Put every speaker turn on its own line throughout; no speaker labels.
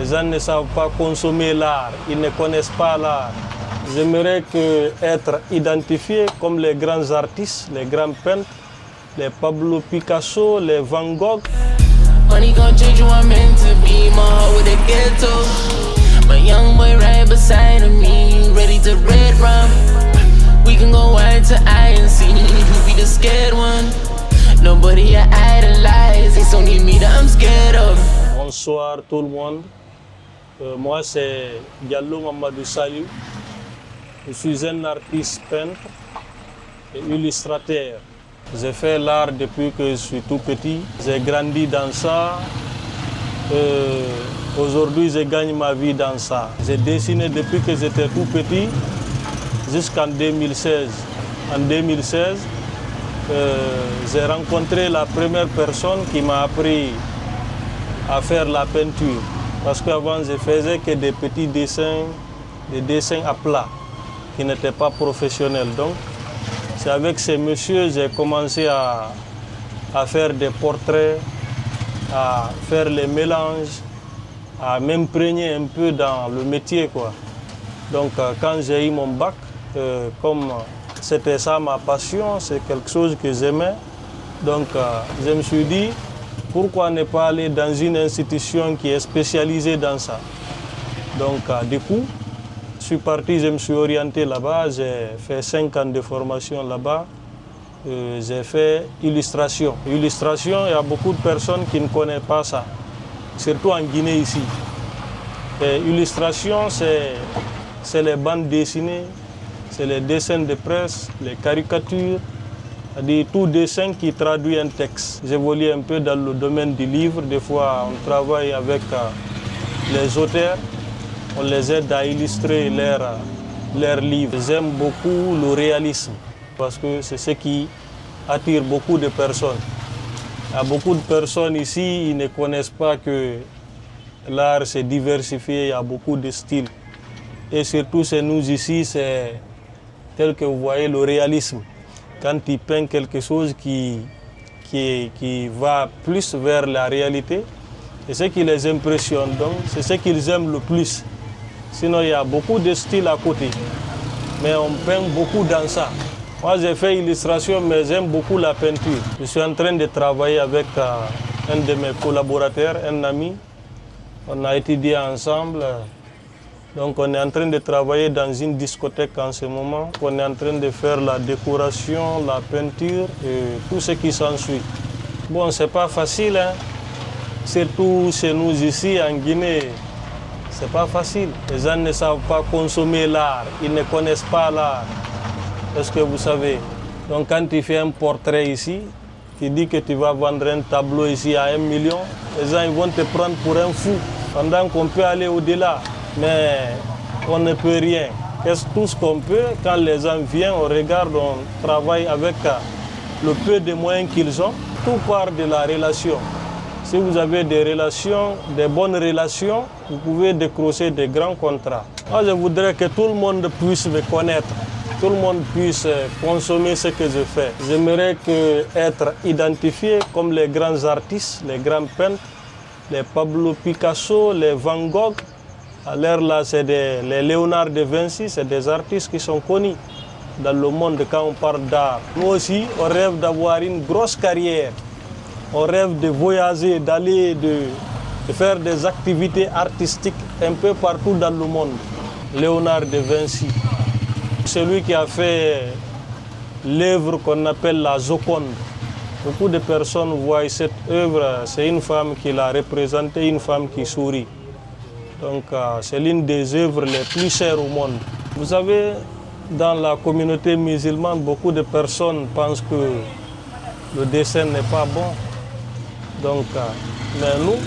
Les gens ne savent pas consommer l'art, ils ne connaissent pas l'art. J'aimerais être identifié comme les grands artistes, les grands peintres, les Pablo Picasso, les Van Gogh.
Money gon' change who I'm meant to be, my heart with a ghetto. My young boy right beside of me, ready to red rum. We can go eye to eye and see who be the scared one. Nobody I idolize, it's only me that I'm scared of.
Bonsoir tout le monde. Moi c'est Diallo Mamadou Saliou. Je suis un artiste peintre et illustrateur. J'ai fait l'art depuis que je suis tout petit. J'ai grandi dans ça. Aujourd'hui, je gagne ma vie dans ça. J'ai dessiné depuis que j'étais tout petit jusqu'en 2016. En 2016, j'ai rencontré la première personne qui m'a appris à faire la peinture. Parce qu'avant, je faisais que des petits dessins, des dessins à plat, qui n'étaient pas professionnels. Donc, c'est avec ces messieurs que j'ai commencé à faire des portraits, à faire les mélanges, à m'imprégner un peu dans le métier, quoi. Donc, quand j'ai eu mon bac, comme c'était ça ma passion, c'est quelque chose que j'aimais, donc je me suis dit, pourquoi ne pas aller dans une institution qui est spécialisée dans ça? Donc, du coup, je suis parti, je me suis orienté là-bas, j'ai fait 5 ans de formation là-bas. J'ai fait illustration. Illustration, il y a beaucoup de personnes qui ne connaissent pas ça, surtout en Guinée ici. Et illustration, c'est les bandes dessinées, c'est les dessins de presse, les caricatures, c'est-à-dire tout dessin qui traduit un texte. J'évolue un peu dans le domaine du livre. Des fois, on travaille avec les auteurs. On les aide à illustrer leurs livres. J'aime beaucoup le réalisme parce que c'est ce qui attire beaucoup de personnes. Il y a beaucoup de personnes ici, ils ne connaissent pas que l'art s'est diversifié, il y a beaucoup de styles. Et surtout, c'est nous ici, c'est tel que vous voyez le réalisme. Quand ils peignent quelque chose qui va plus vers la réalité, c'est ce qui les impressionne, donc c'est ce qu'ils aiment le plus. Sinon, il y a beaucoup de styles à côté. Mais on peint beaucoup dans ça. Moi, j'ai fait illustration, mais j'aime beaucoup la peinture. Je suis en train de travailler avec un de mes collaborateurs, un ami. On a étudié ensemble. Donc, on est en train de travailler dans une discothèque en ce moment. On est en train de faire la décoration, la peinture et tout ce qui s'ensuit. Bon, c'est pas facile, hein? Surtout chez nous ici en Guinée. C'est pas facile. Les gens ne savent pas consommer l'art, ils ne connaissent pas l'art. Est-ce que vous savez? Donc quand tu fais un portrait ici, tu dis que tu vas vendre un tableau ici à 1 million, les gens ils vont te prendre pour un fou, pendant qu'on peut aller au-delà. Mais on ne peut rien. Tout ce qu'on peut, quand les gens viennent, on regarde, on travaille avec le peu de moyens qu'ils ont. Tout part de la relation. Si vous avez des relations, des bonnes relations, vous pouvez décrocher des grands contrats. Moi, je voudrais que tout le monde puisse me connaître, tout le monde puisse consommer ce que je fais. J'aimerais être identifié comme les grands artistes, les grands peintres, les Pablo Picasso, les Van Gogh. À l'heure là, c'est les Léonard de Vinci, c'est des artistes qui sont connus dans le monde quand on parle d'art. Nous aussi, on rêve d'avoir une grosse carrière. On rêve de voyager, d'aller, de faire des activités artistiques un peu partout dans le monde. Léonard de Vinci, celui qui a fait l'œuvre qu'on appelle la Joconde. Beaucoup de personnes voient cette œuvre, c'est une femme qui l'a représentée, une femme qui sourit. Donc c'est l'une des œuvres les plus chères au monde. Vous savez, dans la communauté musulmane, beaucoup de personnes pensent que le dessin n'est pas bon. Donc, mais nous,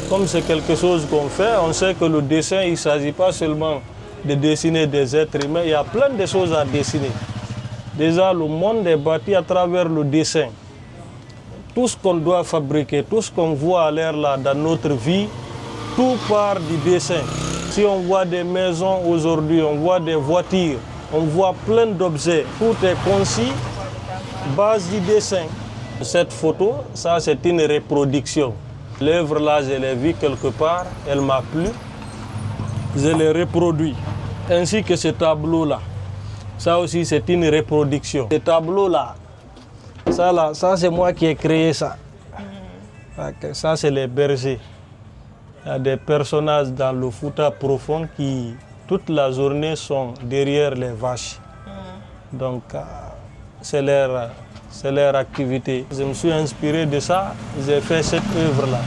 comme c'est quelque chose qu'on fait, on sait que le dessin, il ne s'agit pas seulement de dessiner des êtres humains, il y a plein de choses à dessiner. Déjà, le monde est bâti à travers le dessin. Tout ce qu'on doit fabriquer, tout ce qu'on voit à l'air là dans notre vie, tout part du dessin. Si on voit des maisons aujourd'hui, on voit des voitures, on voit plein d'objets, tout est conçu base du dessin. Cette photo, ça c'est une reproduction. L'œuvre là, je l'ai vue quelque part, elle m'a plu, je l'ai reproduit. Ainsi que ce tableau là, ça aussi c'est une reproduction. Ce tableau là, ça c'est moi qui ai créé ça. Ça c'est les bergers. Il y a des personnages dans le Fouta profond qui toute la journée sont derrière les vaches. Donc c'est leur activité. Je me suis inspiré de ça, j'ai fait cette œuvre-là.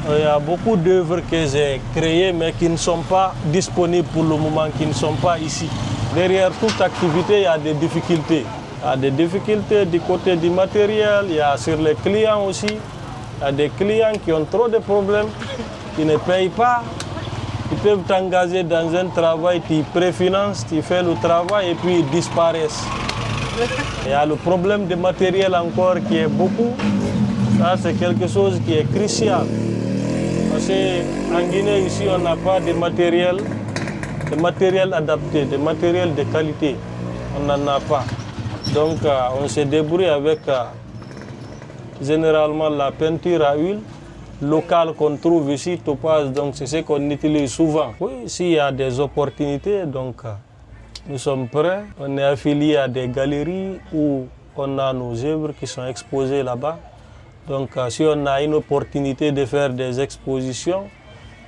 Il y a beaucoup d'œuvres que j'ai créées mais qui ne sont pas disponibles pour le moment, qui ne sont pas ici. Derrière toute activité, il y a des difficultés. Il y a des difficultés du côté du matériel, il y a sur les clients aussi. Il y a des clients qui ont trop de problèmes, qui ne payent pas. Ils peuvent t'engager dans un travail, tu préfinances, tu fais le travail et puis ils disparaissent. Il y a le problème de matériel encore qui est beaucoup. Ça, c'est quelque chose qui est crucial. Parce qu'en Guinée, ici, on n'a pas de matériel adapté, de matériel de qualité. On n'en a pas. Donc, on se débrouille avec généralement la peinture à huile locale qu'on trouve ici, topaz, donc c'est ce qu'on utilise souvent. Oui, s'il y a des opportunités, donc nous sommes prêts. On est affilié à des galeries où on a nos œuvres qui sont exposées là-bas. Donc si on a une opportunité de faire des expositions,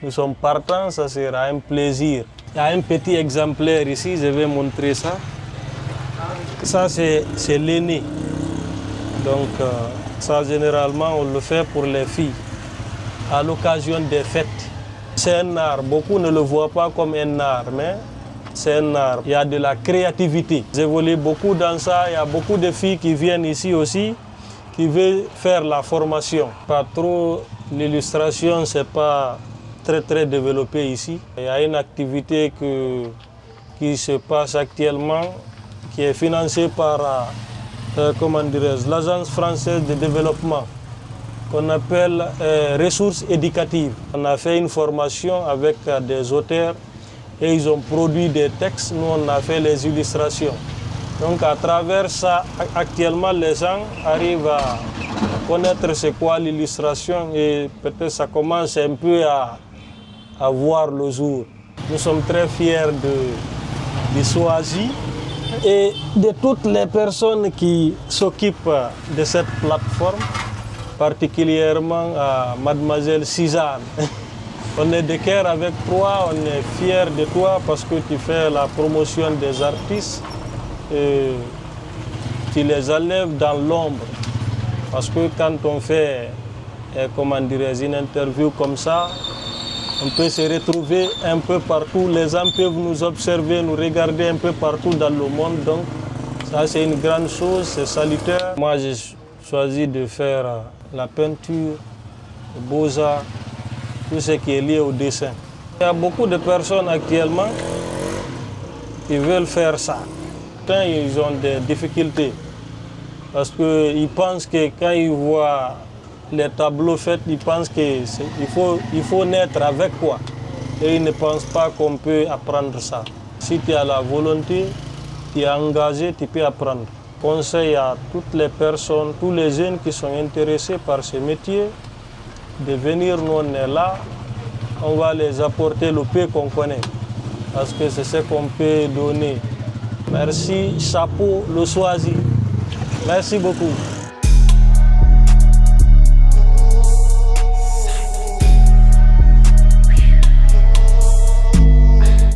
nous sommes partants, ça sera un plaisir. Il y a un petit exemplaire ici, je vais montrer ça. Ça c'est l'aîné. Donc ça généralement on le fait pour les filles à l'occasion des fêtes. C'est un art, beaucoup ne le voient pas comme un art, mais c'est un art. Il y a de la créativité. J'évolue beaucoup dans ça, il y a beaucoup de filles qui viennent ici aussi, qui veulent faire la formation. Pas trop, l'illustration, c'est pas très développé ici. Il y a une activité qui se passe actuellement, qui est financée par l'Agence française de développement, qu'on appelle ressources éducatives. On a fait une formation avec des auteurs et ils ont produit des textes, nous on a fait les illustrations. Donc à travers ça, actuellement les gens arrivent à connaître c'est quoi l'illustration et peut-être ça commence un peu à voir le jour. Nous sommes très fiers de Swazi et de toutes les personnes qui s'occupent de cette plateforme, particulièrement à Mademoiselle Suzanne. On est de cœur avec toi, on est fiers de toi parce que tu fais la promotion des artistes et tu les enlèves dans l'ombre. Parce que quand on fait une interview comme ça, on peut se retrouver un peu partout. Les gens peuvent nous observer, nous regarder un peu partout dans le monde. Donc ça c'est une grande chose, c'est salutaire. Moi j'ai choisi de faire la peinture, les beaux-arts, tout ce qui est lié au dessin. Il y a beaucoup de personnes actuellement qui veulent faire ça. Ils ont des difficultés parce qu'ils pensent que quand ils voient les tableaux faits, ils pensent qu'il faut naître avec quoi. Et ils ne pensent pas qu'on peut apprendre ça. Si tu as la volonté, tu es engagé, tu peux apprendre. Conseil à toutes les personnes, tous les jeunes qui sont intéressés par ce métier, de venir, nous on est là, on va les apporter le peu qu'on connaît, parce que c'est ce qu'on peut donner. Merci, chapeau, le Swazi. Merci beaucoup.